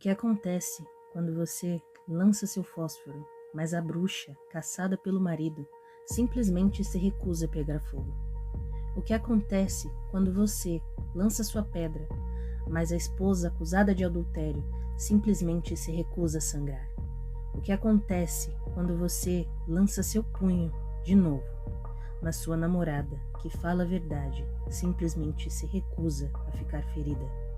que acontece quando você lança seu fósforo, mas a bruxa, caçada pelo marido, simplesmente se recusa a pegar fogo? O que acontece quando você lança sua pedra, mas a esposa acusada de adultério simplesmente se recusa a sangrar? O que acontece quando você lança seu punho de novo, mas sua namorada, que fala a verdade, simplesmente se recusa a ficar ferida?